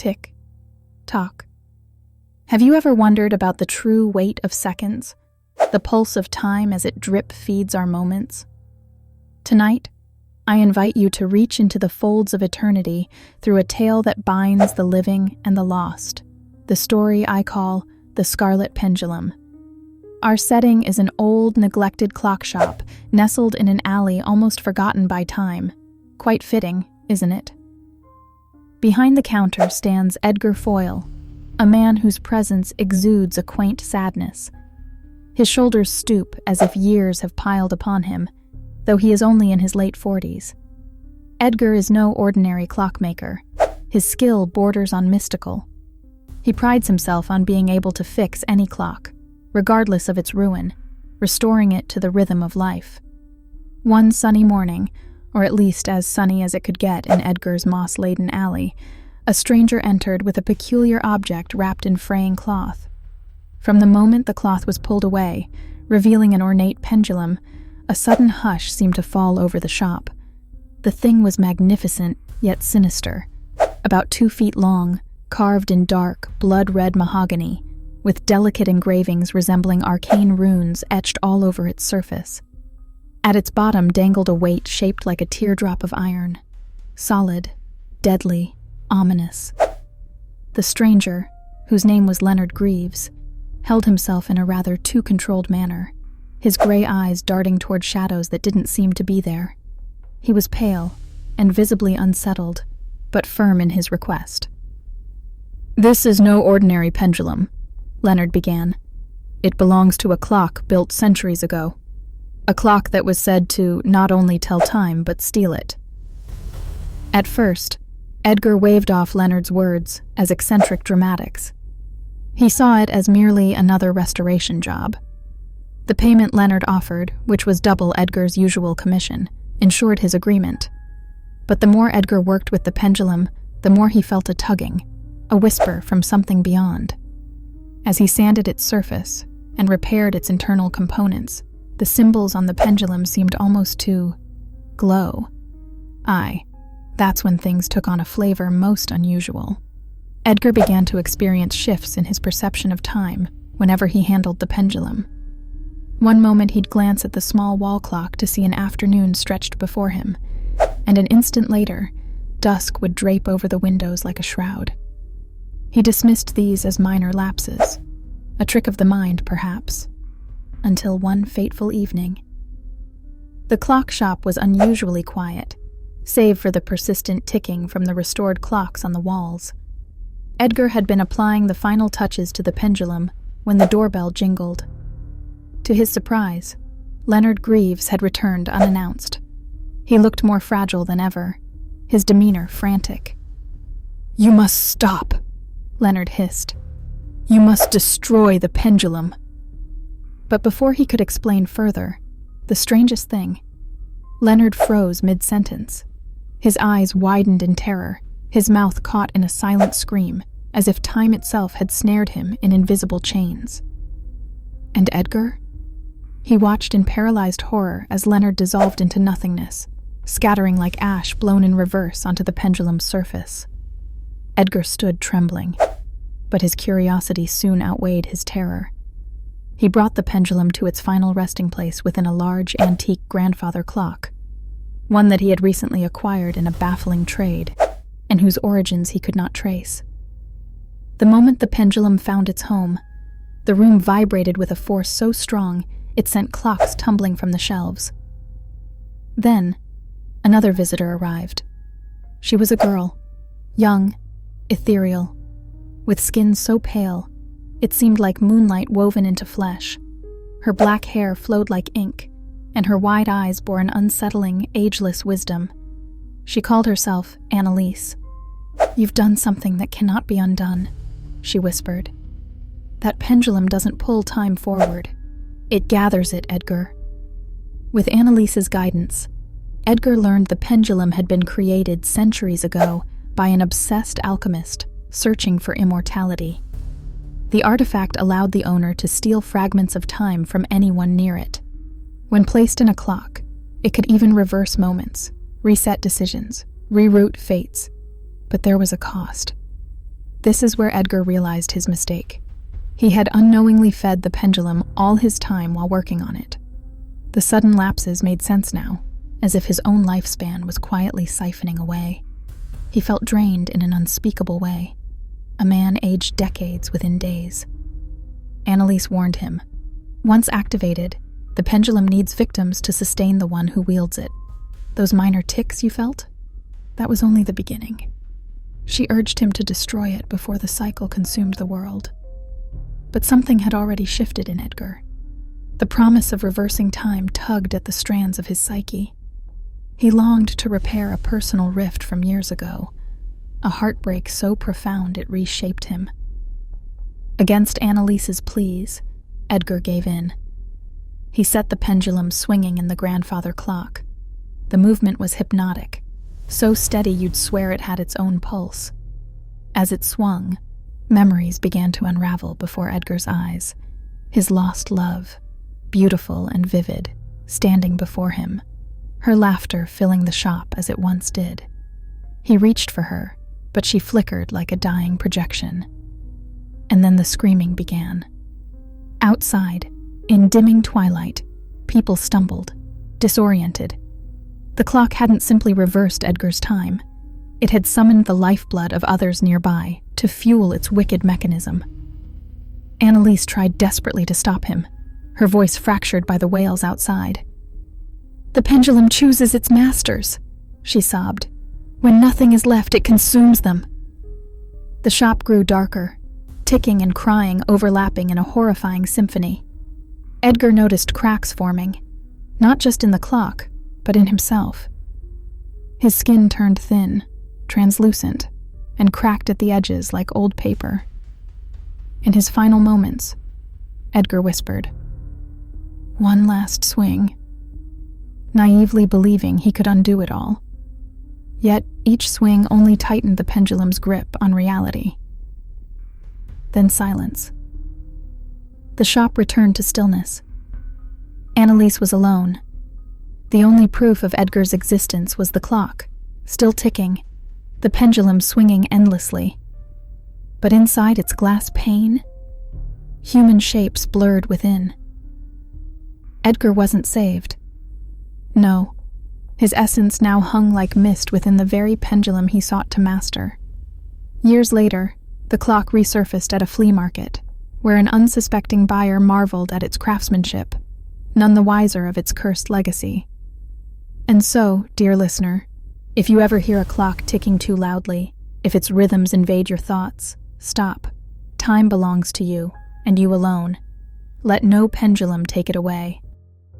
Tick. Tock. Have you ever wondered about the true weight of seconds? The pulse of time as it drip feeds our moments? Tonight, I invite you to reach into the folds of eternity through a tale that binds the living and the lost, the story I call The Scarlet Pendulum. Our setting is an old, neglected clock shop nestled in an alley almost forgotten by time. Quite fitting, isn't it? Behind the counter stands Edgar Foyle, a man whose presence exudes a quaint sadness. His shoulders stoop as if years have piled upon him, though he is only in his late 40s. Edgar is no ordinary clockmaker. His skill borders on mystical. He prides himself on being able to fix any clock, regardless of its ruin, restoring it to the rhythm of life. One sunny morning, or at least as sunny as it could get in Edgar's moss-laden alley, a stranger entered with a peculiar object wrapped in fraying cloth. From the moment the cloth was pulled away, revealing an ornate pendulum, a sudden hush seemed to fall over the shop. The thing was magnificent, yet sinister, about 2 feet long, carved in dark, blood-red mahogany, with delicate engravings resembling arcane runes etched all over its surface. At its bottom dangled a weight shaped like a teardrop of iron, solid, deadly, ominous. The stranger, whose name was Leonard Greaves, held himself in a rather too controlled manner, his gray eyes darting toward shadows that didn't seem to be there. He was pale and visibly unsettled, but firm in his request. "This is no ordinary pendulum," Leonard began. "It belongs to a clock built centuries ago. A clock that was said to not only tell time, but steal it." At first, Edgar waved off Leonard's words as eccentric dramatics. He saw it as merely another restoration job. The payment Leonard offered, which was double Edgar's usual commission, ensured his agreement. But the more Edgar worked with the pendulum, the more he felt a tugging, a whisper from something beyond. As he sanded its surface and repaired its internal components, the symbols on the pendulum seemed almost to glow. Aye, that's when things took on a flavor most unusual. Edgar began to experience shifts in his perception of time whenever he handled the pendulum. One moment he'd glance at the small wall clock to see an afternoon stretched before him, and an instant later, dusk would drape over the windows like a shroud. He dismissed these as minor lapses, a trick of the mind, perhaps, until one fateful evening. The clock shop was unusually quiet, save for the persistent ticking from the restored clocks on the walls. Edgar had been applying the final touches to the pendulum when the doorbell jingled. To his surprise, Leonard Greaves had returned unannounced. He looked more fragile than ever, his demeanor frantic. "You must stop," Leonard hissed. "You must destroy the pendulum." But before he could explain further, the strangest thing, Leonard froze mid-sentence. His eyes widened in terror, his mouth caught in a silent scream, as if time itself had snared him in invisible chains. And Edgar? He watched in paralyzed horror as Leonard dissolved into nothingness, scattering like ash blown in reverse onto the pendulum's surface. Edgar stood trembling, but his curiosity soon outweighed his terror. He brought the pendulum to its final resting place within a large, antique grandfather clock, one that he had recently acquired in a baffling trade, and whose origins he could not trace. The moment the pendulum found its home, the room vibrated with a force so strong it sent clocks tumbling from the shelves. Then, another visitor arrived. She was a girl, young, ethereal, with skin so pale it seemed like moonlight woven into flesh. Her black hair flowed like ink, and her wide eyes bore an unsettling, ageless wisdom. She called herself Annalise. "You've done something that cannot be undone," she whispered. "That pendulum doesn't pull time forward. It gathers it, Edgar." With Annalise's guidance, Edgar learned the pendulum had been created centuries ago by an obsessed alchemist searching for immortality. The artifact allowed the owner to steal fragments of time from anyone near it. When placed in a clock, it could even reverse moments, reset decisions, reroute fates. But there was a cost. This is where Edgar realized his mistake. He had unknowingly fed the pendulum all his time while working on it. The sudden lapses made sense now, as if his own lifespan was quietly siphoning away. He felt drained in an unspeakable way. A man aged decades within days. Annalise warned him. Once activated, the pendulum needs victims to sustain the one who wields it. Those minor ticks you felt? That was only the beginning. She urged him to destroy it before the cycle consumed the world. But something had already shifted in Edgar. The promise of reversing time tugged at the strands of his psyche. He longed to repair a personal rift from years ago, a heartbreak so profound it reshaped him. Against Annalise's pleas, Edgar gave in. He set the pendulum swinging in the grandfather clock. The movement was hypnotic, so steady you'd swear it had its own pulse. As it swung, memories began to unravel before Edgar's eyes. His lost love, beautiful and vivid, standing before him, her laughter filling the shop as it once did. He reached for her, but she flickered like a dying projection. And then the screaming began. Outside, in dimming twilight, people stumbled, disoriented. The clock hadn't simply reversed Edgar's time. It had summoned the lifeblood of others nearby to fuel its wicked mechanism. Annalise tried desperately to stop him, her voice fractured by the wails outside. "The pendulum chooses its masters," she sobbed. "When nothing is left, it consumes them." The shop grew darker, ticking and crying overlapping in a horrifying symphony. Edgar noticed cracks forming, not just in the clock, but in himself. His skin turned thin, translucent, and cracked at the edges like old paper. In his final moments, Edgar whispered, "One last swing," naively believing he could undo it all. Yet each swing only tightened the pendulum's grip on reality. Then silence. The shop returned to stillness. Annalise was alone. The only proof of Edgar's existence was the clock, still ticking, the pendulum swinging endlessly. But inside its glass pane, human shapes blurred within. Edgar wasn't saved. No, his essence now hung like mist within the very pendulum he sought to master. Years later, the clock resurfaced at a flea market, where an unsuspecting buyer marveled at its craftsmanship, none the wiser of its cursed legacy. And so, dear listener, if you ever hear a clock ticking too loudly, if its rhythms invade your thoughts, stop. Time belongs to you, and you alone. Let no pendulum take it away.